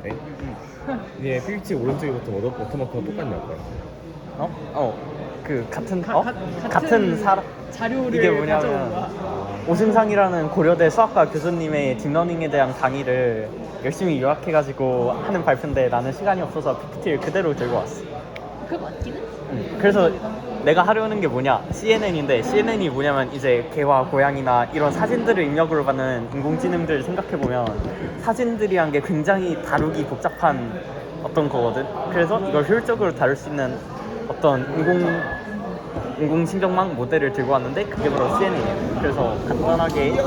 있는데 얘 PPT 오른쪽부터 워터마크가 똑같냐고요. 그 같은 같은 사람 자료를 이게 뭐냐면 가져온 거야. 오승상이라는 고려대 수학과 교수님의 딥러닝에 대한 강의를 열심히 요약해가지고 하는 발표인데 나는 시간이 없어서 PPT를 그대로 들고 왔어. 그거 맞긴 해. 그래서 내가 하려는 게 뭐냐, CNN인데 CNN이 뭐냐면 이제 개와 고양이나 이런 사진들을 입력으로 받는 인공지능들을 생각해보면 사진들이란 게 굉장히 다루기 복잡한 어떤 거거든. 그래서 이걸 효율적으로 다룰 수 있는 어떤 인공신경망 모델을 들고 왔는데 그게 바로 CNN이에요. 그래서 간단하게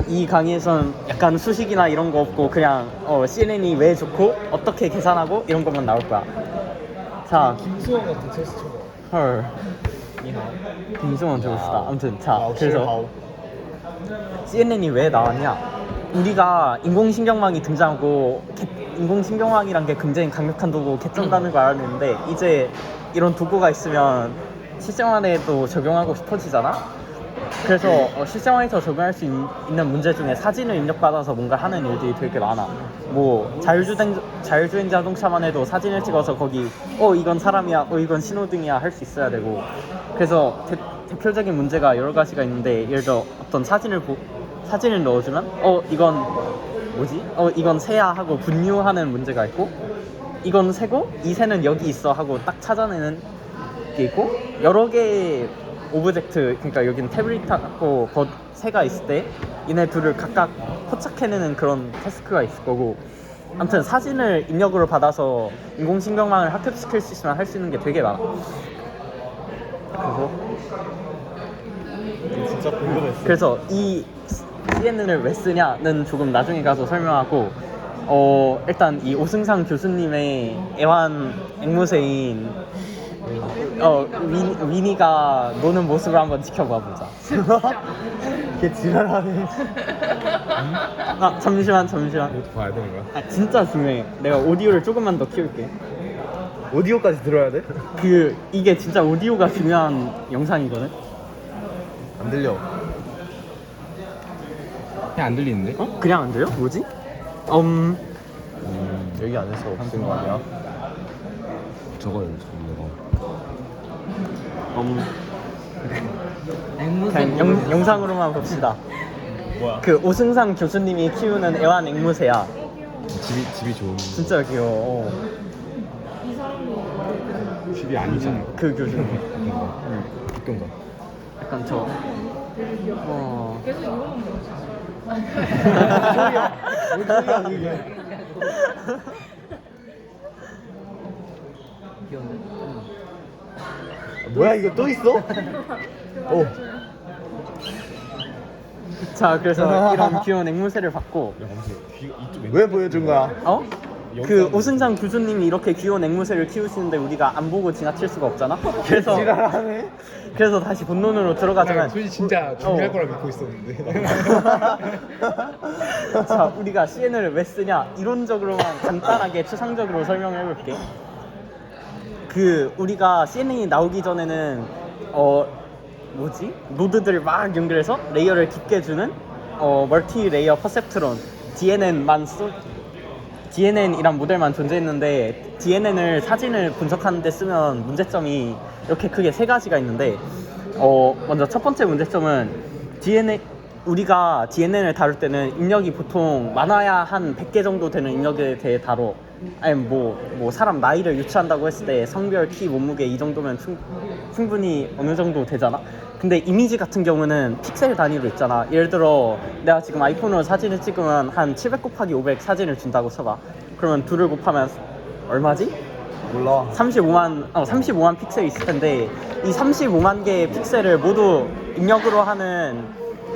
이 강의에선 약간 수식이나 이런 거 없고 그냥 CNN이 왜 좋고 어떻게 계산하고 이런 것만 나올 거야. 자, 김수원 같은 체스처가. 헐. 김승원 좋으시다. 아무튼 자, 그래서 CNN이 왜 나왔냐? 우리가 인공신경망이 등장하고 인공신경망이란 게 굉장히 강력한 도구 개쩐다는 걸 알았는데 이제 이런 도구가 있으면 실생활에도 적용하고 싶어지잖아? 그래서 실생활에서 적용할 수 있는 문제 중에 사진을 입력받아서 뭔가 하는 일들이 되게 많아. 뭐 자율주행 자동차만 해도 사진을 찍어서 거기 이건 사람이야, 이건 신호등이야 할 수 있어야 되고. 그래서 대표적인 문제가 여러 가지가 있는데 예를 들어 어떤 사진을 넣어주면 이건 뭐지? 이건 새야 하고 분류하는 문제가 있고, 이건 새고 이 새는 여기 있어 하고 딱 찾아내는 게 있고, 여러 개의 오브젝트, 그러니까 여기는 태블릿하고 새가 있을 때 얘네 둘을 각각 포착해내는 그런 태스크가 있을 거고. 아무튼 사진을 입력으로 받아서 인공신경망을 학습시킬 수 있으면 할 수 있는 게 되게 많아. 진짜 궁금했어. 그래서 이 CNN을 왜 쓰냐는 조금 나중에 가서 설명하고, 일단 이 오승상 교수님의 애완 앵무새인 위니가 노는 모습을 한번 지켜봐 보자. 걔 지랄하네. 잠시만. 이것도 봐야 되는 거야? 진짜 중요해. 내가 오디오를 조금만 더 키울게. 오디오까지 들어야 돼? 이게 진짜 오디오가 중요한 영상이거든. 안 들려. 그냥 안 들리는데? 그냥 안 돼요? 뭐지? 여기 안에서 하는 거 아니야? 저거요, 그냥 영상으로만 봅시다. 뭐야? 그 오승상 교수님이 키우는 애완 앵무새야. 집이 좋은. 진짜 귀여워. 집이 아니잖아. 그 교수님. 어떤 거? 약간 저. 계속 이거만 보고 뭔 소리야 그게? 뭐야 이거 또 있어? 자, 그래서 이런 귀여운 앵무새를 봤고. 왜 보여준 거야? 그 오승상 교수님이 이렇게 귀여운 앵무새를 키우시는데 우리가 안 보고 지나칠 수가 없잖아. 지랄하네. 그래서 다시 본론으로 들어가자면, 솔직히 진짜 준비할 거라 믿고 있었는데. 자, 우리가 CNN을 왜 쓰냐, 이론적으로만 간단하게 추상적으로 설명을 해볼게. 우리가 CNN이 나오기 전에는 노드들을 막 연결해서 레이어를 깊게 주는 멀티 레이어 퍼셉트론 DNN이란 모델만 존재했는데, DNN을 사진을 분석하는 데 쓰면 문제점이 이렇게 크게 세 가지가 있는데, 먼저 첫 번째 문제점은 우리가 DNN을 다룰 때는 입력이 보통 많아야 한 100개 정도 되는 입력에 대해 다뤄. 아니 뭐 사람 나이를 유추한다고 했을 때 성별, 키, 몸무게 이 정도면 충분히 어느 정도 되잖아. 근데 이미지 같은 경우는 픽셀 단위로 있잖아. 예를 들어 내가 지금 아이폰으로 사진을 찍으면 한 700 곱하기 500 사진을 준다고 쳐봐. 그러면 둘을 곱하면 얼마지? 몰라. 35만 픽셀이 있을 텐데, 이 35만 개의 픽셀을 모두 입력으로 하는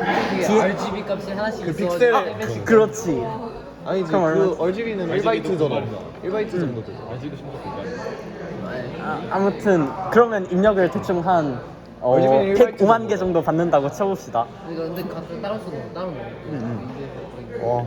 RGB 값이 하나씩 그 있어. 픽셀- 그렇지. 아니지, 그럼 얼마지? RGB는 1바이트잖아. 1바이트 정도 되죠. 아무튼 그러면 입력을 대충 한 RGB 는 105만 개 정도 받는다고 쳐봅시다. 근데 각각 따로 넣어.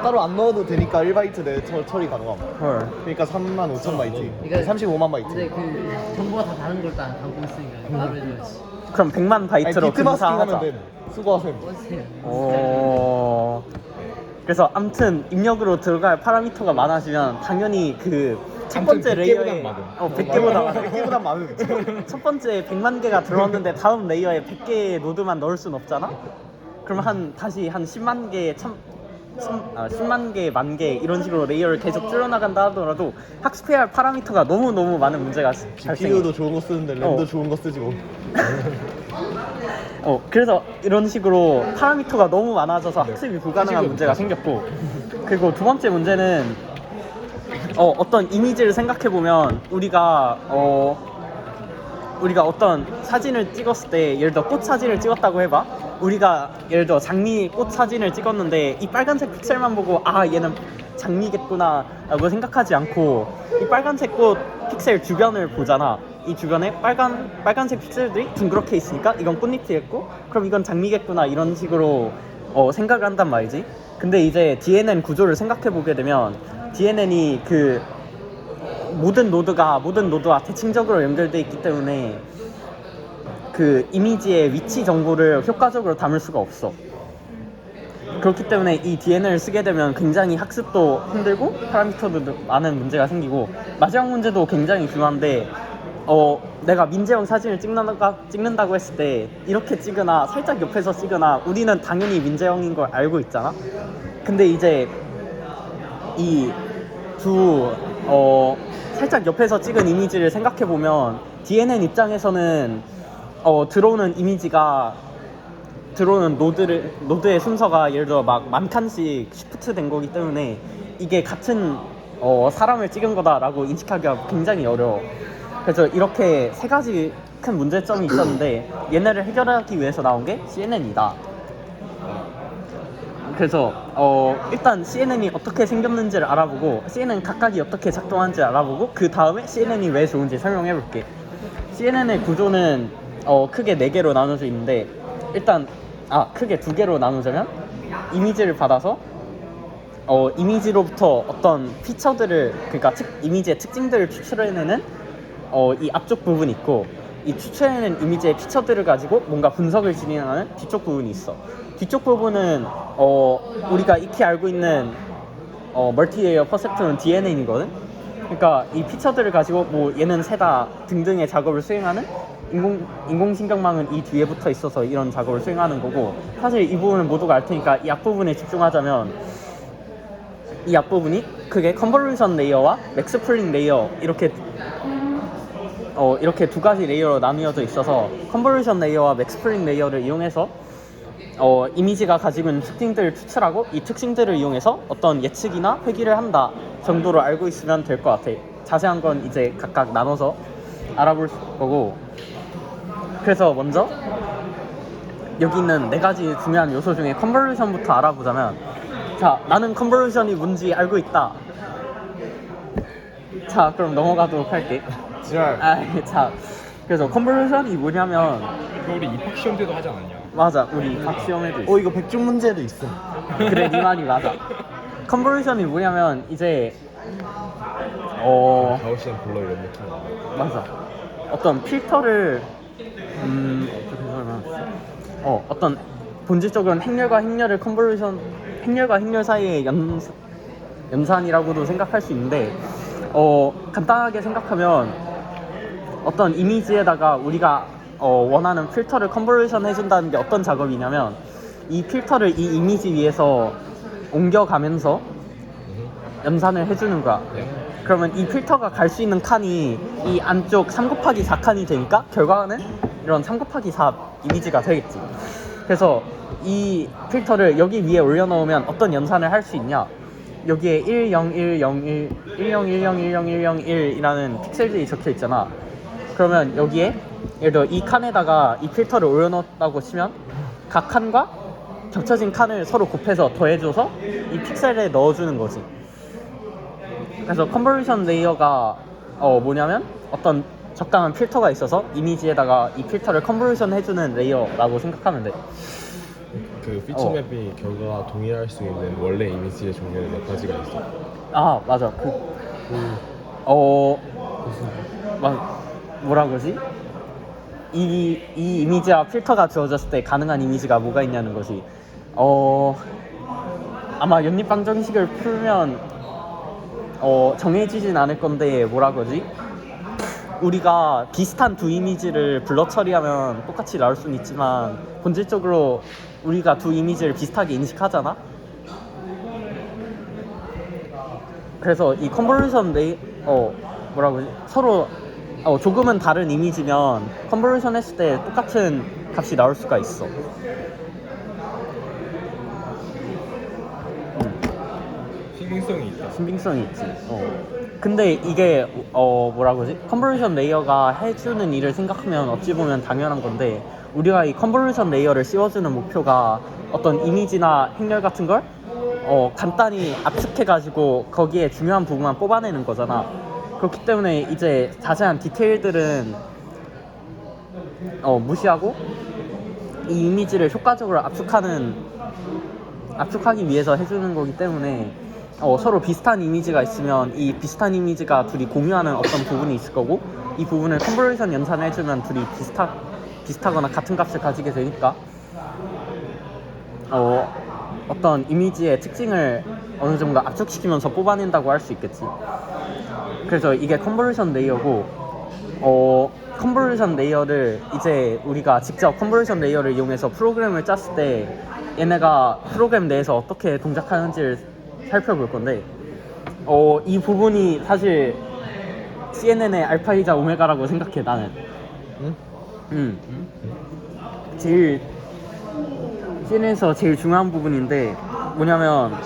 따로 안 넣어도 되니까 1바이트 내 처리 가능함. 헐. 그러니까 35,000바이트. 그러니까 35만 바이트. 근데 그 정보가 다 다른 걸 다 담고 있으니까 따로 해줘야지. 그럼 100만 바이트로 비트 마스킹 분사하자. 하면 돼. 수고하셈. 어세요. 오. 그래서 아무튼 입력으로 들어갈 파라미터가 많아지면 당연히 그 첫 번째 아무튼 100 레이어에 개보단 많음. 100개보다 많아. 100개보다 많은. 첫 번째 100만 개가 들어왔는데 다음 레이어에 100개의 노드만 넣을 순 없잖아. 그럼 다시 한 10만 개, 10만 개, 만 개 이런 식으로 레이어를 계속 줄여나간다 하더라도 학습해야 할 파라미터가 너무 많은 문제가 발생해. GPU도 좋은 거 쓰는데 램도 어. 좋은 거 쓰지 뭐. 그래서 이런 식으로 파라미터가 너무 많아져서 학습이 불가능한 문제가 생겼고, 그리고 두 번째 문제는 어떤 이미지를 생각해 보면 우리가 어떤 사진을 찍었을 때, 예를 들어 꽃 사진을 찍었다고 해봐. 우리가 예를 들어 장미 꽃 사진을 찍었는데 이 빨간색 픽셀만 보고 얘는 장미겠구나 라고 생각하지 않고 이 빨간색 꽃 픽셀 주변을 보잖아. 이 주변에 빨간색 픽셀들이 둥그렇게 있으니까 이건 꽃잎이겠고 그럼 이건 장미겠구나 이런 식으로 생각을 한단 말이지. 근데 이제 DNN 구조를 생각해 보게 되면 DNN이 그 모든 노드와 대칭적으로 연결되어 있기 때문에 그 이미지의 위치 정보를 효과적으로 담을 수가 없어. 그렇기 때문에 이 DNN을 쓰게 되면 굉장히 학습도 힘들고 파라미터도 많은 문제가 생기고, 마지막 문제도 굉장히 중요한데 내가 민재형 사진을 찍는다고 했을 때 이렇게 찍으나 살짝 옆에서 찍으나 우리는 당연히 민재형인 걸 알고 있잖아. 근데 이제 이 두 살짝 옆에서 찍은 이미지를 생각해 보면 DNN 입장에서는 들어오는 이미지가 들어오는 노드의 순서가 예를 들어 막 만 칸씩 시프트 된 거기 때문에 이게 같은 사람을 찍은 거다라고 인식하기가 굉장히 어려워. 그래서 이렇게 세 가지 큰 문제점이 있었는데 얘네를 해결하기 위해서 나온 게 CNN이다. 그래서 일단 CNN이 어떻게 생겼는지를 알아보고 CNN 각각이 어떻게 작동하는지 알아보고 그 다음에 CNN이 왜 좋은지 설명해 볼게. CNN의 구조는 크게 4개로 나눠져 있는데, 일단 크게 2개로 나누자면 이미지를 받아서 이미지로부터 어떤 피처들을, 그러니까 이미지의 특징들을 추출해내는 이 앞쪽 부분이 있고, 이 추출해내는 이미지의 피처들을 가지고 뭔가 분석을 진행하는 뒤쪽 부분이 있어. 뒤쪽 부분은 우리가 익히 알고 있는 멀티레이어 퍼셉트론 DNN이거든. 그러니까 이 피처들을 가지고 뭐 얘는 새다 등등의 작업을 수행하는 인공신경망은 이 뒤에 붙어 있어서 이런 작업을 수행하는 거고, 사실 이 부분은 모두가 알 테니까 이 앞부분에 집중하자면 이 앞부분이 크게 컨볼루션 레이어와 맥스플링 레이어 이렇게 두 가지 레이어로 나뉘어져 있어서, 컨볼루션 레이어와 맥스플링 레이어를 이용해서 이미지가 가지고 있는 특징들을 추출하고 이 특징들을 이용해서 어떤 예측이나 회귀를 한다 정도로 알고 있으면 될 것 같아. 자세한 건 이제 각각 나눠서 알아볼 거고, 그래서 먼저 여기 있는 4가지 중요한 요소 중에 컨볼루션부터 알아보자면, 자, 나는 컨볼루션이 뭔지 알고 있다. 자, 그럼 넘어가도록 할게. 지랄. 자, 그래서 컨볼루션이 뭐냐면, 이거 우리 입학 시험 때도 하지 않았냐? 맞아, 우리 입학 시험에도 있어. 이거 백중 문제도 있어. 그래, 네 말이 맞아. 컨볼루션이 뭐냐면 이제 가우시안 블러 이런 느낌. 맞아, 어떤 필터를 어떤 본질적으로는 행렬과 행렬 사이의 연산이라고도 생각할 수 있는데, 간단하게 생각하면 어떤 이미지에다가 우리가 원하는 필터를 컨볼루션 해준다는 게 어떤 작업이냐면, 이 필터를 이 이미지 위에서 옮겨가면서 연산을 해주는 거야. 그러면 이 필터가 갈 수 있는 칸이 이 안쪽 3곱하기4 칸이 되니까 결과는 이런 3곱하기4 이미지가 되겠지. 그래서 이 필터를 여기 위에 올려놓으면 어떤 연산을 할 수 있냐, 여기에 1, 0, 1, 0, 1, 1, 0, 1, 0, 1, 0, 1, 0, 1이라는 픽셀들이 적혀 있잖아. 그러면 여기에 예를 들어 이 칸에다가 이 필터를 올려놓았다고 치면 각 칸과 겹쳐진 칸을 서로 곱해서 더해줘서 이 픽셀에 넣어주는 거지. 그래서 컨볼루션 레이어가 뭐냐면 어떤 적당한 필터가 있어서 이미지에다가 이 필터를 컨볼루션 해주는 레이어라고 생각하면 돼. 그 피처 맵이 결과가 동일할 수 있는 원래 이미지의 종류는 몇 가지가 있어? 맞아. 뭐라 그러지? 이 이미지와 필터가 주어졌을 때 가능한 이미지가 뭐가 있냐는 것이 아마 연립방정식을 풀면 정해지진 않을 건데 뭐라 그러지? 우리가 비슷한 두 이미지를 블러 처리하면 똑같이 나올 수는 있지만 본질적으로 우리가 두 이미지를 비슷하게 인식하잖아? 그래서 이 컨볼루션 뭐라고 그러지? 서로 조금은 다른 이미지면 컨볼루션 했을 때 똑같은 값이 나올 수가 있어. 신빙성이 있다. 신빙성이 있지. 근데 이게 뭐라고 하지? 컨볼루션 레이어가 해주는 일을 생각하면 어찌 보면 당연한 건데 우리가 이 컨볼루션 레이어를 씌워주는 목표가 어떤 이미지나 행렬 같은 걸 간단히 압축해가지고 거기에 중요한 부분만 뽑아내는 거잖아. 그렇기 때문에 이제 자세한 디테일들은 무시하고 이 이미지를 효과적으로 압축하기 위해서 해주는 거기 때문에 서로 비슷한 이미지가 있으면 이 비슷한 이미지가 둘이 공유하는 어떤 부분이 있을 거고 이 부분을 컨볼루션 연산을 해주면 둘이 비슷하거나 같은 값을 가지게 되니까 어떤 이미지의 특징을 어느 정도 압축시키면서 뽑아낸다고 할 수 있겠지. 그래서 이게 컨볼루션 레이어고 컨볼루션 레이어를 이제 우리가 직접 컨볼루션 레이어를 이용해서 프로그램을 짰을 때 얘네가 프로그램 내에서 어떻게 동작하는지를 살펴볼 건데 이 부분이 사실 CNN의 알파이자 오메가라고 생각해 나는. 제일 CNN에서 제일 중요한 부분인데 뭐냐면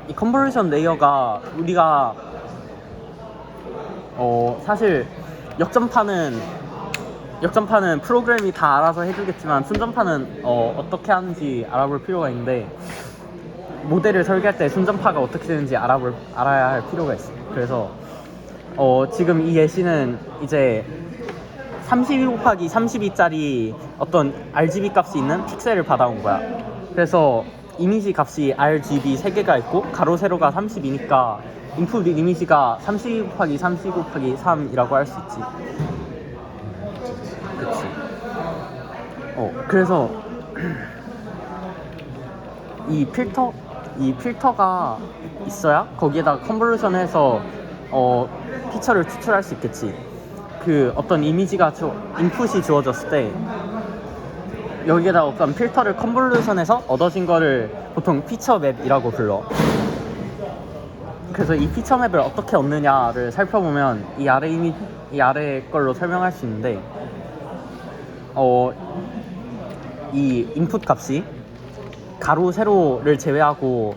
이 컨볼루션 레이어가 우리가 사실 역전파는 프로그램이 다 알아서 해주겠지만 순전파는 어떻게 하는지 알아볼 필요가 있는데 모델을 설계할 때 순전파가 어떻게 되는지 알아야 할 필요가 있어. 그래서 지금 이 예시는 이제 32 곱하기 32짜리 어떤 RGB 값이 있는 픽셀을 받아온 거야. 그래서 이미지 값이 RGB 3개가 있고 가로 세로가 30이니까 인풋 이미지가 32 곱하기 32 곱하기 3이라고 할 수 있지. 그치. 그래서 이 필터가 있어야 거기에다가 컨볼루션 해서 피처를 추출할 수 있겠지. 그 어떤 이미지가 인풋이 주어졌을 때 여기에다가 어떤 필터를 컨볼루션해서 얻어진 거를 보통 피처 맵이라고 불러. 그래서 이 피처 맵을 어떻게 얻느냐를 살펴보면 이 아래 걸로 설명할 수 있는데 이 인풋 값이 가로 세로를 제외하고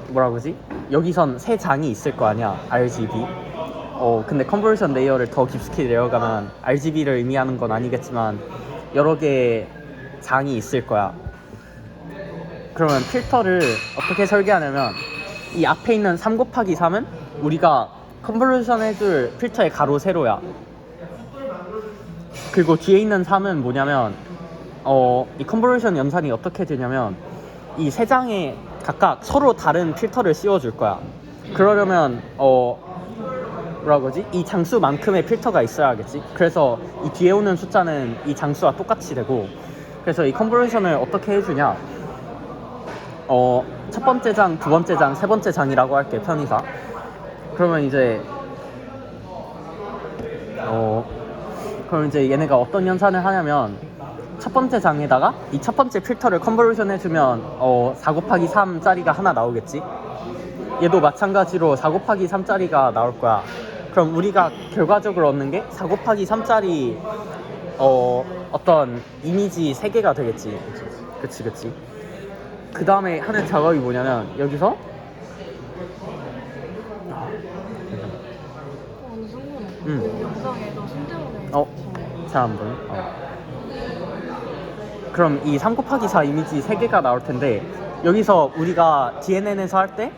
뭐라 그러지? 여기선 세 장이 있을 거 아니야, RGB. 근데 컨볼루션 레이어를 더 깊숙이 내려가면 RGB를 의미하는 건 아니겠지만 여러 개의 장이 있을 거야. 그러면 필터를 어떻게 설계하냐면 이 앞에 있는 3 곱하기 3은 우리가 컨볼루션 해줄 필터의 가로 세로야. 그리고 뒤에 있는 3은 뭐냐면 이 컨볼루션 연산이 어떻게 되냐면 이 세 장에 각각 서로 다른 필터를 씌워줄 거야. 그러려면 뭐라 그러지? 이 장수만큼의 필터가 있어야겠지. 그래서 이 뒤에 오는 숫자는 이 장수와 똑같이 되고, 그래서 이 컨볼루션을 어떻게 해주냐? 첫 번째 장, 두 번째 장, 세 번째 장이라고 할게, 편의상. 그러면 이제 그럼 이제 얘네가 어떤 연산을 하냐면 첫 번째 장에다가 이 첫 번째 필터를 컨볼루션 해주면 4 곱하기 3짜리가 하나 나오겠지. 얘도 마찬가지로 4 곱하기 3짜리가 나올 거야. 그럼 우리가 결과적으로 얻는 게 4 곱하기 3짜리 어떤 이미지 3개가 되겠지. 그치. 그 다음에 하는 작업이 뭐냐면 여기서 영상에도 손대문에 자 한번 그럼 이 3 곱하기 4 이미지 3개가 나올 텐데 여기서 우리가 DNN에서 할 때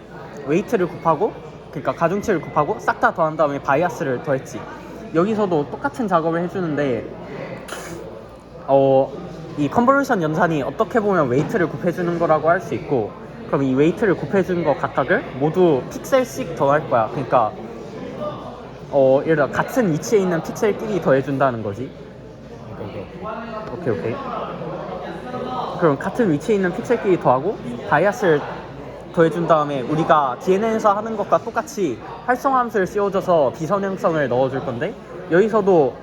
웨이트를 곱하고, 그러니까 가중치를 곱하고 싹 다 더한 다음에 바이아스를 더했지. 여기서도 똑같은 작업을 해주는데 이 컨볼루션 연산이 어떻게 보면 웨이트를 곱해주는 거라고 할 수 있고, 그럼 이 웨이트를 곱해주는 거 각각을 모두 픽셀씩 더할 거야. 그러니까 예를 들어 같은 위치에 있는 픽셀끼리 더해준다는 거지. 오케이. 그럼 같은 위치에 있는 픽셀끼리 더하고 바이아스를 더해준 다음에 우리가 DNN에서 하는 것과 똑같이 활성화 함수를 씌워줘서 비선형성을 넣어줄 건데 여기서도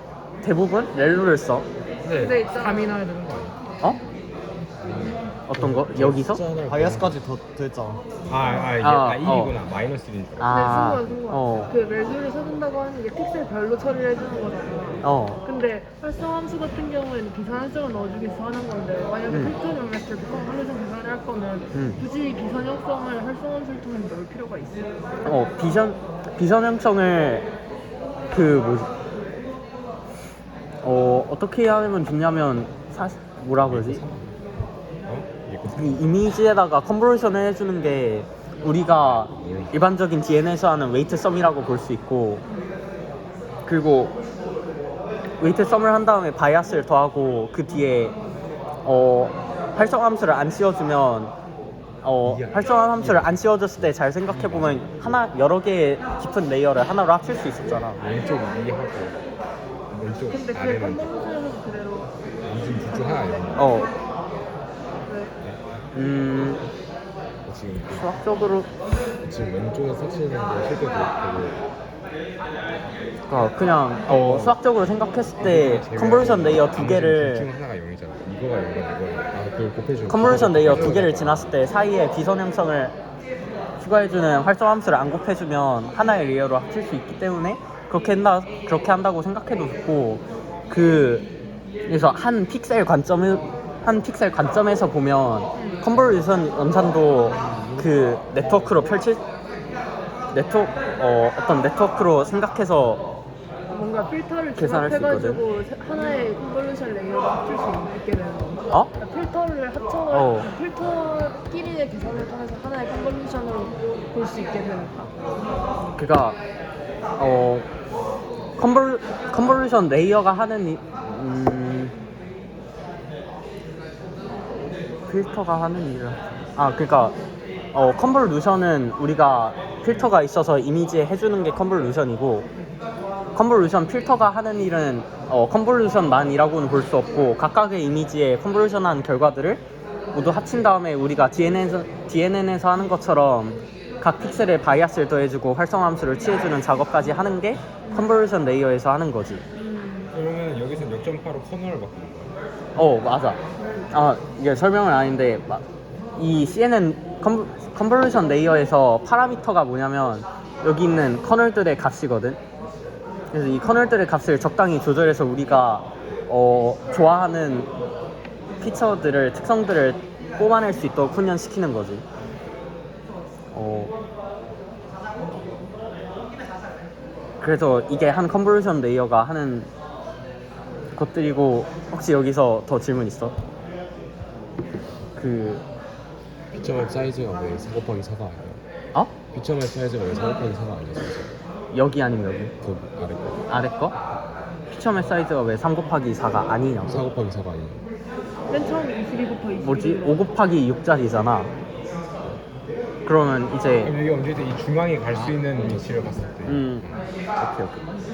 대부분 렐로를 써. 근데 있잖아. 3이나 해야 되는 거 아니야? 어? 어떤 거? 여기서? 바이아스까지 더 됐잖아. 이게 아, 1이구나. 마이너스 1인 줄 알았어. 아, 승관. 그 렐루를 써준다고 하는 게 픽셀별로 처리를 해주는 거잖아. 근데 활성함수 같은 경우에는 비선형성을 넣어주기 위해서 하는 건데 만약에 필터를 했을 때 컨볼루션 계산을 할 거면 굳이 비선형성을 활성함수를 통해서 넣을 필요가 있어. 비선형성을 어떻게 하면 좋냐면 뭐라 그러지? 이 이미지에다가 컨버전을 해주는 게 우리가 일반적인 DNN에서 하는 웨이트 썸이라고 볼 수 있고, 그리고 웨이트 썸을 한 다음에 바이아스를 더하고 그 뒤에 활성화 함수를 안 씌워주면 활성화 함수를 안 씌워줬을 때 잘 생각해보면 여러 개의 깊은 레이어를 하나로 합칠 수 있었잖아. 왼쪽 위하고 왼쪽 근데 그 아래는 컨볼루션에서 그대로 무슨 둘중 하나 있는 지금 수학적으로 지금 왼쪽에 서치는 게 실제 그냥 수학적으로 생각했을 때 컨버전 레이어 두 둘중 개를 하나가 0이잖아. 이거가 0이고 이거가 그걸 곱해주고 컨버전 레이어 두 개를 지났을 때 사이에 비선형성을 추가해주는 활성 함수를 안 곱해주면 하나의 레이어로 합칠 수 있기 때문에 그렇게 한다고 생각해도 좋고, 그래서 한 픽셀 관점에서 보면 컨볼루션 연산도 그 네트워크로 어떤 네트워크로 생각해서 뭔가 필터를 계산할 수 종합해가지고 하나의 컨볼루션 레이어로 합칠 수 있게 되는 건가? 그러니까 필터를 합쳐서 필터끼리의 계산을 통해서 하나의 컨볼루션으로 볼 수 있게 되는가? 그러니까 컨볼루션 레이어가 하는 필터가 하는 일을 그러니까 컨볼루션은 우리가 필터가 있어서 이미지에 해주는 게 컨볼루션이고, 컨볼루션 필터가 하는 일은 컨볼루션만이라고는 볼 수 없고, 각각의 이미지에 컨볼루션한 결과들을 모두 합친 다음에 우리가 DNN에서 하는 것처럼 각 픽셀에 바이아스를 더해주고 활성화 함수를 취해주는 작업까지 하는 게 컨볼루션 레이어에서 하는 거지. 그러면 여기서 0.8로 커널을 바꾸는 거야? 맞아. 이게 설명은 아닌데 이 CNN 컨볼루션 레이어에서 파라미터가 뭐냐면 여기 있는 커널들의 값이거든. 그래서 이 커널들의 값을 적당히 조절해서 우리가 좋아하는 피처들을, 특성들을 뽑아낼 수 있도록 훈련시키는 거지. 그래서 이게 한 컨볼루션 레이어가 하는 것들이고, 혹시 여기서 더 질문 있어? 피처맵 사이즈가 왜 4 곱하기 4가 아니야? 피처맵 사이즈가 왜 4 곱하기 4가 아니야? 진짜? 여기 아니면 여기? 그 아래 거 아래 거? 피처맵 사이즈가 왜 3 곱하기 4가 아니냐고? 4 곱하기 4가 아니야? 맨 처음에 22 곱하기 22. 뭐지? 5 곱하기 6짜리잖아. 그러면 이제 그럼 이게 언제든 이 중앙에 갈 수 있는 위치를 봤을 때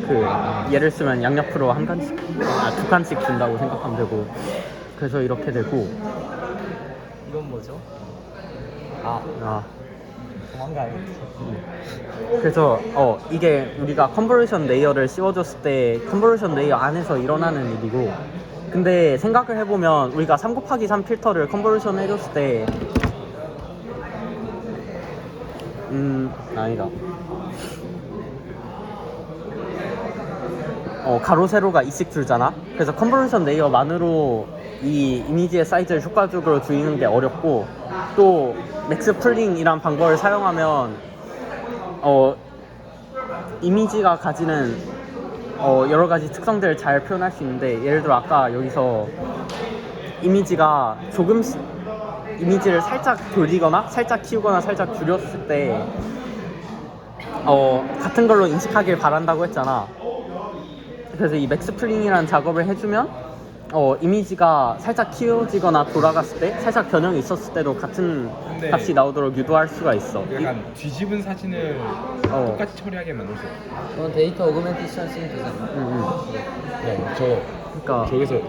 오케이. 예를 쓰면 양옆으로 한 칸씩, 두 칸씩 준다고 생각하면 되고, 그래서 이렇게 되고. 이건 뭐죠? 도망가요. 그래서 이게 우리가 컨볼루션 레이어를 씌워줬을 때 컨볼루션 레이어 안에서 일어나는 일이고, 근데 생각을 해보면 우리가 3 곱하기 3 필터를 컨볼루션 해줬을 때 아니다. 가로 세로가 이씩 줄잖아. 그래서 컨볼루션 레이어만으로 이 이미지의 사이즈를 효과적으로 줄이는 게 어렵고, 또 맥스 풀링이란 방법을 사용하면 이미지가 가지는 여러 가지 특성들을 잘 표현할 수 있는데, 예를 들어 아까 여기서 이미지가 조금씩 이미지를 살짝 돌리거나 살짝 키우거나 살짝 줄였을 때 같은 걸로 인식하길 바란다고 했잖아. 그래서 이 맥스 풀링이라는 작업을 해주면 이미지가 살짝 키워지거나 돌아갔을 때, 살짝 변형이 있었을 때도 같은 값이 나오도록 유도할 수가 있어. 약간 뒤집은 사진을 똑같이 처리하게 만들 수 있어. 그건 데이터 오그멘테이션 쓰면 되잖아. 그러니까 그러니까 저기서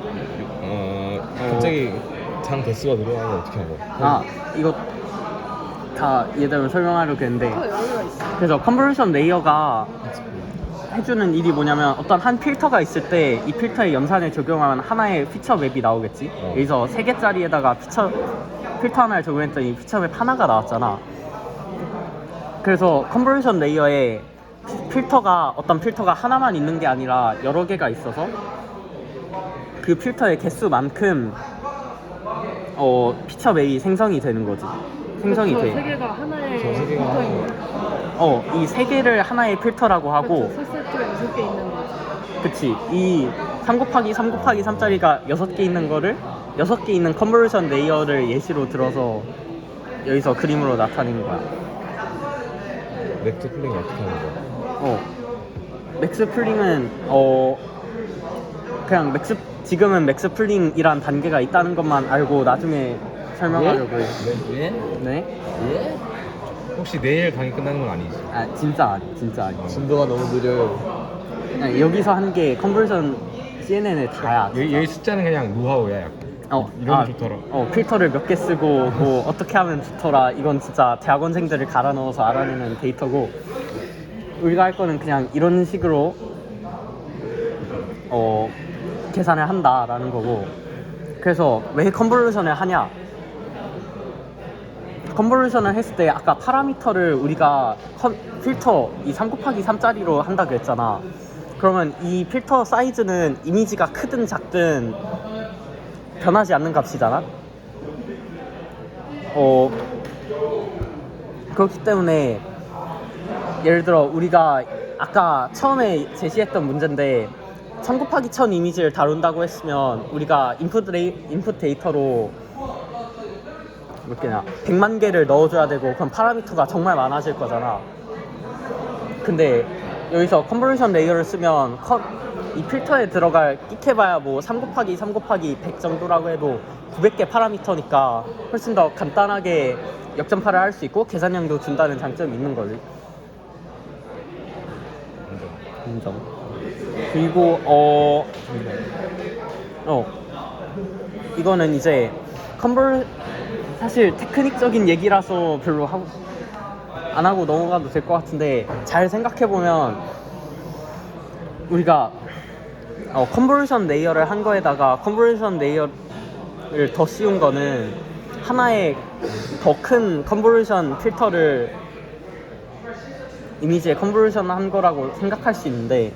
갑자기 장 개수가 늘어나면 어떻게 하는 거야? 아 이거 다 얘들 설명하려고 했는데 여기가 있어. 그래서 컨버전 레이어가 해주는 일이 뭐냐면 어떤 한 필터가 있을 때 이 필터의 연산을 적용하면 하나의 피처 맵이 나오겠지. 여기서 3개짜리에다가 필터 하나를 적용했더니 피처 맵 하나가 나왔잖아. 그래서 컨버전 레이어에 어떤 필터가 하나만 있는 게 아니라 여러 개가 있어서 그 필터의 개수만큼 피처 맵이 생성이 되는 거지. 생성이 세 돼. 개가 하나의 세 개가 필터인 거야. 이 3개를 하나의 필터라고 하고 세 세트가 6개 있는 거지. 그치. 이 3 곱하기 3 곱하기 3짜리가 6개 있는 거를 6개 있는 컨버전 레이어를 예시로 들어서 여기서 그림으로 나타낸 거야. 넥트 플링 어떻게 하는 거야? 맥스 플링은 그냥 지금은 맥스 플링이란 단계가 있다는 것만 알고 나중에 설명하려고 해. 예? 네? 예? 혹시 내일 강의 끝나는 건 아니지? 아 진짜 아니야. 진도가 너무 느려요. 그냥 여기서 한 게 컨버전 CNN의 다야. 여기 숫자는 그냥 노하우야 약간. 이러면 좋더라. 필터를 몇 개 쓰고 뭐 어떻게 하면 좋더라. 이건 진짜 대학원생들을 갈아 넣어서 알아내는 데이터고 우리가 할 거는 그냥 이런 식으로 계산을 한다라는 거고. 그래서 왜 컨볼루션을 하냐? 컨볼루션을 했을 때 아까 파라미터를 우리가 필터 이 3 곱하기 3짜리로 한다 그랬잖아. 그러면 이 필터 사이즈는 이미지가 크든 작든 변하지 않는 값이잖아. 그렇기 때문에 예를 들어 우리가 아까 처음에 제시했던 문제인데 1000 곱하기 1000 이미지를 다룬다고 했으면 우리가 인풋 데이터로 몇 개냐 100만 개를 넣어줘야 되고 그럼 파라미터가 정말 많아질 거잖아. 근데 여기서 컨볼루션 레이어를 쓰면 이 필터에 들어갈 끽해봐야 뭐 3 곱하기 3 곱하기 100 정도라고 해도 900개 파라미터니까 훨씬 더 간단하게 역전파를 할 수 있고 계산량도 준다는 장점이 있는 거지. 인정. 그리고 이거는 이제 사실 테크닉적인 얘기라서 별로 안 하고 넘어가도 될 것 같은데 잘 생각해보면 우리가 컨볼루션 레이어를 한 거에다가 컨볼루션 레이어를 더 씌운 거는 하나의 더 큰 컨볼루션 필터를 이미지에 컨볼루션 한 거라고 생각할 수 있는데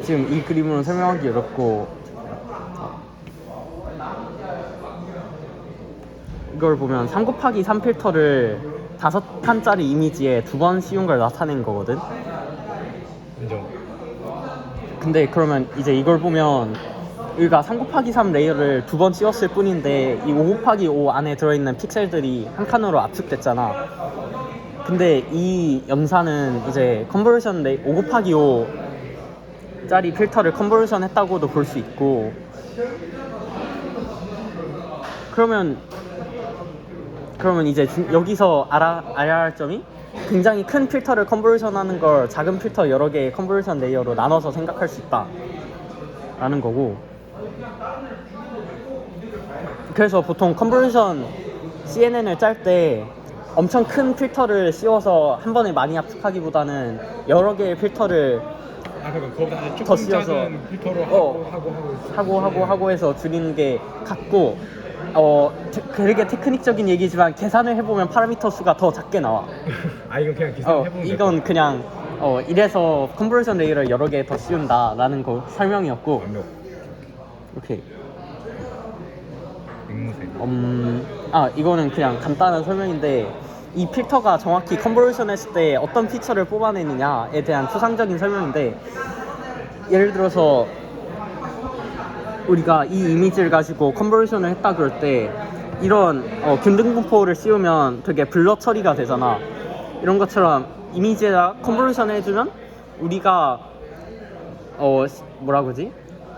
지금 이 그림으로 설명하기 어렵고 이걸 보면 3 곱하기 3 필터를 5칸짜리 이미지에 2번 씌운 걸 나타낸 거거든. 인정. 근데 그러면 이제 이걸 보면 우리가 3 곱하기 3 레이어를 2번 씌웠을 뿐인데 이 5 곱하기 5 안에 들어있는 픽셀들이 한 칸으로 압축됐잖아. 근데 이 연산은 이제 컨버전 5 곱하기 5 짜리 필터를 컨버전 했다고도 볼 수 있고 그러면 이제 여기서 알아야 할 점이 굉장히 큰 필터를 컨버전 하는 걸 작은 필터 여러 개의 컨버전 레이어로 나눠서 생각할 수 있다 라는 거고. 그래서 보통 컨버전 CNN을 짤 때 엄청 큰 필터를 씌워서 한 번에 많이 압축하기보다는 여러 개의 필터를 그러니까 그거보다 아주 더 조금 씌워서 작은 필터로 하고 해서 줄이는 게 같고 되게 테크닉적인 얘기지만 계산을 해보면 파라미터 수가 더 작게 나와. 이건 그냥 계산해보면 이건 그냥 이래서 컨버전 레이어를 여러 개 더 씌운다 라는 거 설명이었고. 완벽. 오케이. 앵무새. 이거는 그냥 간단한 설명인데 이 필터가 정확히 컨버전 했을 때 어떤 피처를 뽑아내느냐에 대한 추상적인 설명인데 예를 들어서 우리가 이 이미지를 가지고 컨버전을 했다 그럴 때 이런 균등분포를 씌우면 되게 블러 처리가 되잖아. 이런 것처럼 이미지에다 컨버전을 해주면 우리가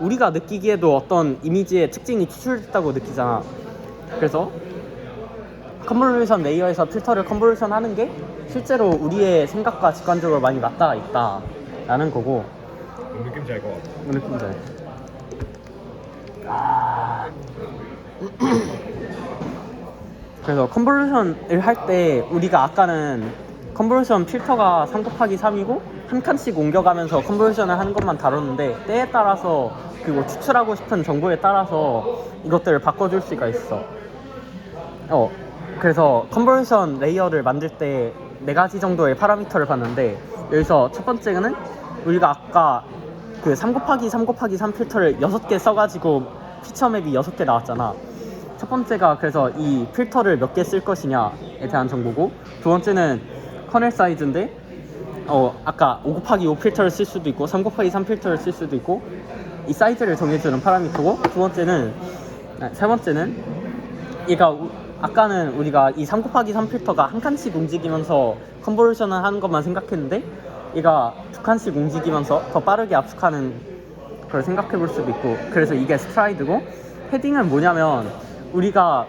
우리가 느끼기에도 어떤 이미지의 특징이 추출됐다고 느끼잖아. 그래서 컨볼루션 레이어에서 필터를 컨볼루션 하는 게 실제로 우리의 생각과 직관적으로 많이 맞닿아 있다 라는 거고. 뭔 느낌인지 알 것 같아. 뭔 느낌인지 알지? 그래서 컨버전을 할 때 우리가 아까는 컨버전 필터가 3 곱하기 3이고 한 칸씩 옮겨가면서 컨버전을 하는 것만 다뤘는데 때에 따라서 그리고 추출하고 싶은 정보에 따라서 이것들을 바꿔줄 수가 있어. 그래서 컨버전 레이어를 만들 때 4가지 정도의 파라미터를 봤는데 여기서 첫 번째는 우리가 아까 그 3 곱하기 3 곱하기 3 필터를 6개 써가지고 피처 맵이 6개 나왔잖아. 첫 번째가 그래서 이 필터를 몇 개 쓸 것이냐에 대한 정보고, 두 번째는 커널 사이즈인데 아까 5 곱하기 5 필터를 쓸 수도 있고 3 곱하기 3 필터를 쓸 수도 있고 이 사이즈를 정해주는 파라미터고, 세 번째는 얘가 아까는 우리가 이 3 곱하기 3 필터가 한 칸씩 움직이면서 컨버전을 하는 것만 생각했는데 얘가 2칸씩 움직이면서 더 빠르게 압축하는 걸 생각해 볼 수도 있고, 그래서 이게 스트라이드고, 헤딩은 뭐냐면 우리가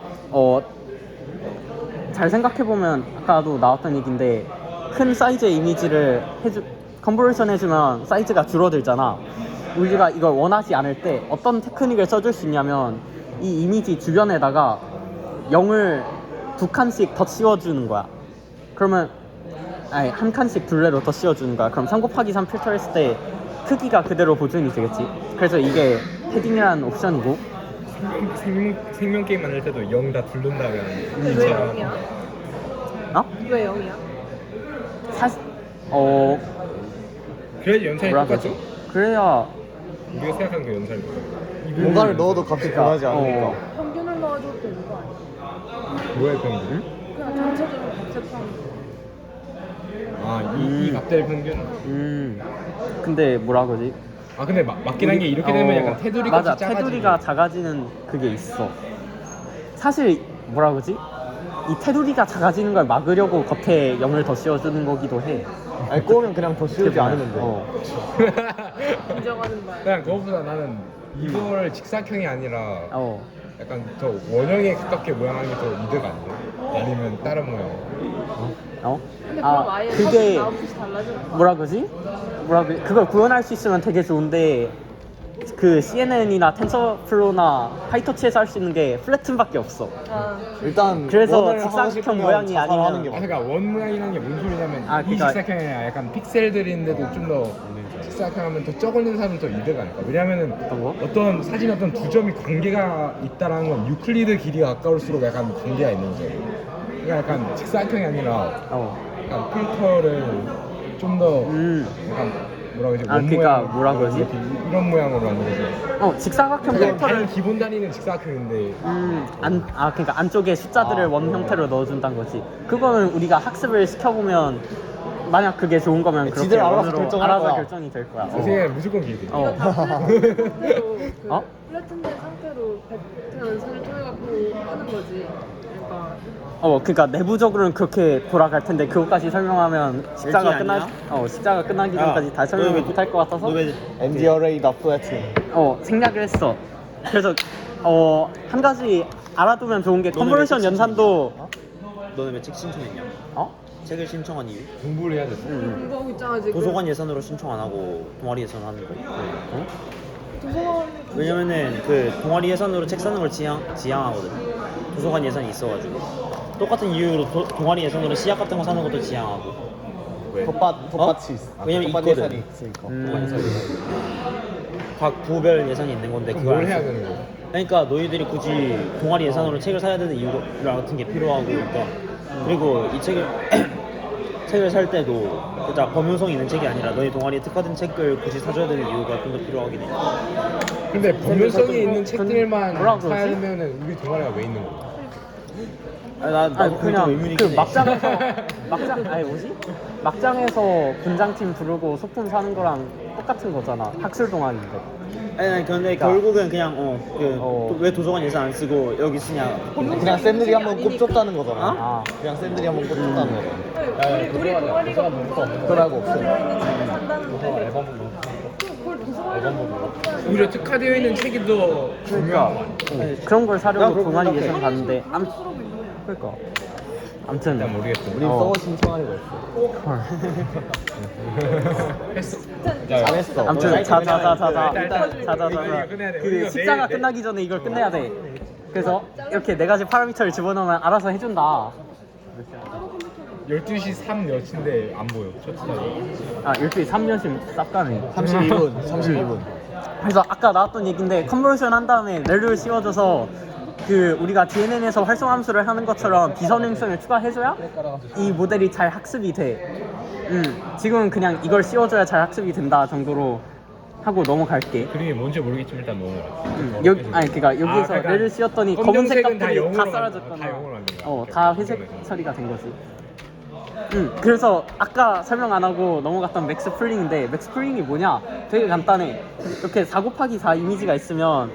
잘 생각해 보면 아까도 나왔던 얘기인데 큰 사이즈의 이미지를 컨버전 해주면 사이즈가 줄어들잖아. 우리가 이걸 원하지 않을 때 어떤 테크닉을 써줄 수 있냐면 이 이미지 주변에다가 0을 2칸씩 더 씌워주는 거야. 그러면 한 칸씩 둘레로 더 씌워주는 거야. 그럼 3 곱하기 3 필터 했을 때 크기가 그대로 보존이 되겠지. 그래서 이게 헤딩이라는 옵션이고, 생명 게임 만들 때도 0 다 둘른다면 근데 왜 0이야? 왜 0이야? 사실 그래야지 연산이 뭐라 똑같죠? 그러지? 그래야 우리가 생각하는 그 연산이 뭔가를 넣어도 값이 변하지 않으니까. 평균을 넣어줘도 되는 거 아니야? 뭐야 평균? 그냥 전체적으로 값을 이 값들 평균? 근데 뭐라 그러지? 근데 맞긴 한 게 이렇게 되면 약간 테두리 값이 맞아, 작아지고. 테두리가 작아지는 그게 있어. 사실 뭐라 그러지? 이 테두리가 작아지는 걸 막으려고 겉에 0을 더 씌워주는 거기도 해. 아니 꼬우면 그냥 더 씌우지 않으면 돼. 인정하는 바야. 그냥 그것보다 나는 이걸 직사각형이 아니라 어. 약간 더 원형에 가깝게 모양하는 게 더 이득 아니야? 아니면 다른 모양? 근데 그럼 아예 그게 사진 아웃풋이 달라지는 거야. 뭐라 그러지? 그걸 구현할 수 있으면 되게 좋은데 그 CNN이나 텐서플로우나 파이터치에서 할 수 있는 게 플래튼밖에 없어. 일단 그래서 원을 하고 직사각형 싶으면 모양이 자살하는 아니면 게 맞아. 그러니까 원 모양이라는 게 뭔 소리냐면 이 그러니까- 직사각형이 아니라 약간 픽셀들인데도 좀 더 직사각형하면 더 적은 사람은 더 이득 아닐까? 왜냐면은 어떤 거? 어떤 사진 어떤 두 점이 관계가 있다라는 건 유클리드 길이가 가까울수록 약간 관계가 있는 거죠. 그러니까 약간 직사각형이 아니라 약간 필터를 좀 더 약간 뭐라 그러지? 원 그러니까 모양, 뭐라 그러지? 이렇게 이런 모양으로 만들어서 직사각형 그냥 필터를 다른 기본 단위는 직사각형인데 그러니까 안쪽에 숫자들을 원 형태로 넣어준다는 거지. 그거는 우리가 학습을 시켜보면 만약 그게 좋은 거면 그렇게 지들 알아서 원으로 결정할 알아서 거야. 결정이 될 거야. 선생님 무조건 길게. 플래튼된 상태로 그냥 선을 통해 갖고 하는 거지. 그러니까 내부적으로는 그렇게 돌아갈 텐데 그것까지 설명하면 식자가 끝나기 전까지 다 설명을 못할 것 같아서 ND array 다 flatten. 생략을 했어. 그래서 한 가지 알아두면 좋은 게 컨버전 연산도 너는 왜 책 신청했냐? 책을 신청한 이유? 공부를 해야 돼. 공부하고 있잖아 지금. 도서관 예산으로 신청 안 하고 동아리 예산 하는 거야. 도서관 왜냐면은 그 동아리 예산으로 책 사는 걸 지향하거든. 도서관 예산이 있어가지고 똑같은 이유로 동아리 예산으로 시약 같은 거 사는 것도 지향하고. 덧받치 있어. 왜냐면 덧받 있거든. 예산이 있으니까. 각 부별 예산이 있는 건데 그럼 그걸 뭘 안 해야 써. 되는 거야? 그러니까 너희들이 굳이 동아리 예산으로 책을 사야 되는 이유 같은 게 필요하고, 그러니까 그리고 이 책을 살 때도 진짜 범용성 있는 책이 아니라 너희 동아리에 특화된 책을 굳이 사줘야 되는 이유가 좀 더 필요하긴 해. 근데 범용성이 있는 책들만 뭐라 그러지? 사면은 우리 동아리가 왜 있는 거야? 나도 그게 좀 의문이긴 그 해. 막장에서 분장팀 부르고 소품 사는 거랑 똑같은 거잖아. 학술 동아리인데. 아니 근데 결국은 그냥 왜 도서관 예산 안 쓰고 여기 쓰냐. 그냥 쌤들이 한번 꼽줬다는 거잖아. 아. 그냥 쌤들이 한번 꼽줬다는 거잖아. 우리 동아리가 그러고 없어. 되어 있는 책을 산다는데 그걸 도서관에서 오히려 특화되어 있는 책이 더 중요한 거 아니야? 그런 걸 사려고 그렇게 동아리 생각해. 예산 받는데 그러니까 아무튼 일단 모르겠어. 우리 서버 신청하려고 했어. 잘했어. 아무튼 자자자자자 일단 일단 자자자자 이거 끝내야 돼. 그 이거 십자가 내일- 끝나기 전에 이걸 끝내야 돼. 그래서 이렇게 네 가지 파라미터를 집어넣으면 알아서 해준다. 12시 3 몇인데 안 보여. 초트타임. 아 12시 3년씩 쌉가네. 32분. 그래서 아까 나왔던 얘기인데 컨버전 한 다음에 렐루를 씌워줘서 그 우리가 DNN에서 활성 함수를 하는 것처럼 비선행성을 추가해줘야 이 모델이 잘 학습이 돼. 지금은 그냥 이걸 씌워줘야 잘 학습이 된다 정도로 하고 넘어갈게. 그림이 뭔지 모르겠지만 일단 넘어가. 여기 아니 그러니까 여기에서 그러니까 렐을 씌웠더니 검은색 검정색은 다 값들이 다 영어로 사라졌거나 다 영어로 만든 거야. 오케이, 다 오케이. 회색 처리가 된 거지. 그래서 아까 설명 안 하고 넘어갔던 맥스 풀링인데 맥스 풀링이 뭐냐? 되게 간단해. 이렇게 4 곱하기 4 이미지가 있으면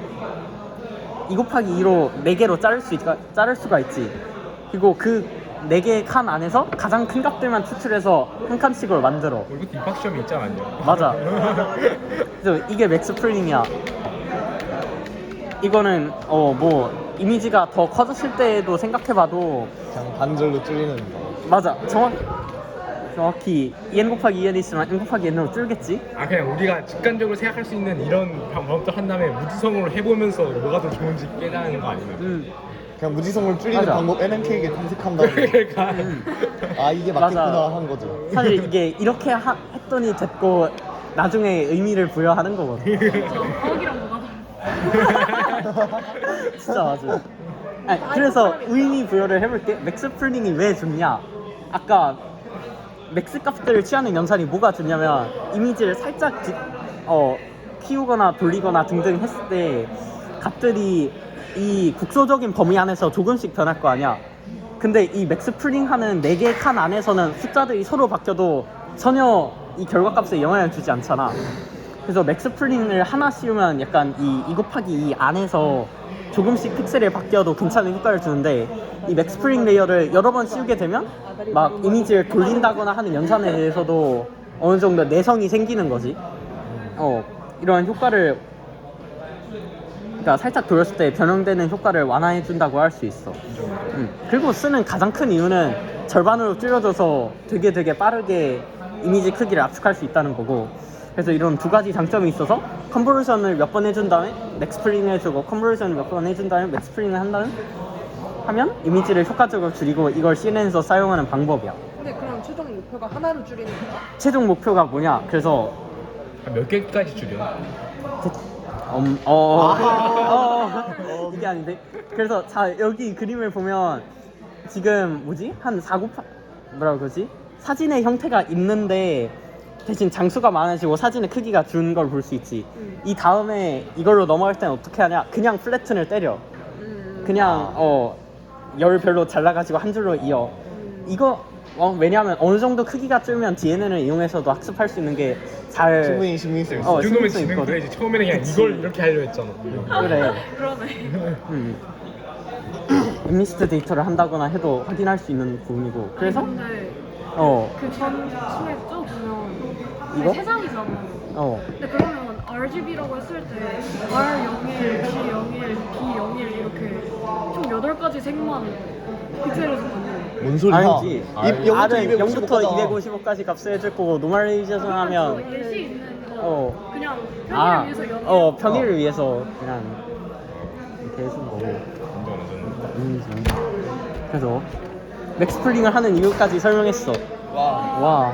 2 곱하기 2로 4개로 자를 수가 있지. 그리고 그 4개의 칸 안에서 가장 큰 값들만 추출해서 한 칸씩으로 만들어. 이것도 입학 시험이 있잖아, 완전. 맞아. 그래서 이게 맥스 풀링이야. 이거는 뭐 이미지가 더 커졌을 때도 생각해봐도 그냥 반절로 줄이는 거. 맞아. 정확히 n 곱하기 2n 있으면 n 곱하기 n으로 줄겠지? 아 그냥 우리가 직관적으로 생각할 수 있는 이런 방법도 한 다음에 무지성으로 해보면서 뭐가 더 좋은지 깨닫는 거 아니면? 그냥 무지성을 줄이는 맞아. 방법 NMK에게 탐색한 다음에 그러니까 아 이게 맞아. 맞겠구나 한 거지. 사실 이게 이렇게 했더니 됐고 나중에 의미를 부여하는 거거든. 과학이랑 뭐가 달라? 진짜 맞아. 아니, 그래서 의미 부여를 해볼게. 맥스 풀링이 왜 좋냐? 아까 맥스 값들을 취하는 연산이 뭐가 좋냐면 이미지를 살짝 키우거나 돌리거나 등등 했을 때 값들이 이 국소적인 범위 안에서 조금씩 변할 거 아니야. 근데 이 맥스 풀링 하는 4개의 칸 안에서는 숫자들이 서로 바뀌어도 전혀 이 결과값에 영향을 주지 않잖아. 그래서 맥스 풀링을 하나 씌우면 약간 이 2 곱하기 2 안에서 조금씩 픽셀이 바뀌어도 괜찮은 효과를 주는데 이 맥스 풀링 레이어를 여러 번 씌우게 되면 막 이미지를 돌린다거나 하는 연산에 대해서도 어느 정도 내성이 생기는 거지. 이런 효과를 그러니까 살짝 돌렸을 때 변형되는 효과를 완화해 준다고 할 수 있어. 그리고 쓰는 가장 큰 이유는 절반으로 줄여줘서 되게 빠르게 이미지 크기를 압축할 수 있다는 거고. 그래서 이런 두 가지 장점이 있어서 컨버전을 몇 번 해준 다음에 맥스 풀링을 해주고 컨버전을 몇 번 해준 다음에 맥스 풀링을 한다면 하면 이미지를 효과적으로 줄이고 이걸 CNN에서 사용하는 방법이야. 근데 그럼 최종 목표가 하나로 줄이는 거야? 최종 목표가 뭐냐? 그래서 몇 개까지 줄여? 이게 아닌데. 그래서 자 여기 그림을 보면 지금 뭐지? 한 4 곱하 뭐라고 그러지? 사진의 형태가 있는데 대신 장수가 많아지고 사진의 크기가 준 걸 볼 수 있지. 이 다음에 이걸로 넘어갈 때는 어떻게 하냐? 그냥 플래튼을 때려. 그냥 열 별로 잘라가지고 한 줄로 이어. 이거 왜냐하면 어느 정도 크기가 줄면 DNN을 이용해서도 학습할 수 있는 게 잘 충분히 신경 쓸 수 이 있어. 정도면 신경 지능 있거든. 그래야지. 처음에는 그냥 그치. 이걸 이렇게 하려 했잖아. 그래. 그러네. 엠리스트 데이터를 한다거나 해도 확인할 수 있는 부분이고. 그래서 근데 그 전 춤에 쭉 보면 이거? 세상이잖아. 근데 그러면 RGB라고 했을 때 R01, G01, B01 이렇게 총 8가지 색만 픽셀에서 만든 뭔 소리야? 알지. R은 0부터 255까지 값을 해줄 거고 노멀레이제이션 하면 예시 있는 거 그냥 평일을 위해서 평일을 위해서 그냥 이렇게 해준 거고. 그래서 맥스 풀링을 하는 이유까지 설명했어. 와.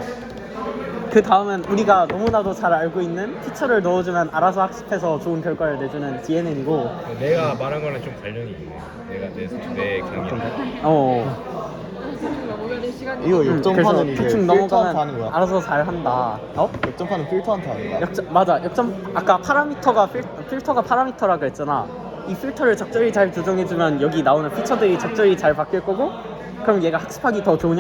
그 다음은 우리가 너무나도 잘 알고 있는 피처를 넣어주면 알아서 학습해서 좋은 결과를 내주는 DNN이고. 내가 말한 거랑 좀 관련이 있네. 내 강의. 넘어가야 될 시간이 이거 역전파는 이제 대충 필터한테 넘어가면 하는 거야. 알아서 잘 한다. 역전파는 필터한테 하는 거야. 맞아. 아까 파라미터가 필터가 파라미터라 그랬잖아. 이 필터를 적절히 잘 조정해주면 여기 나오는 피처들이 적절히 잘 바뀔 거고, 그럼 얘가 학습하기 더 좋은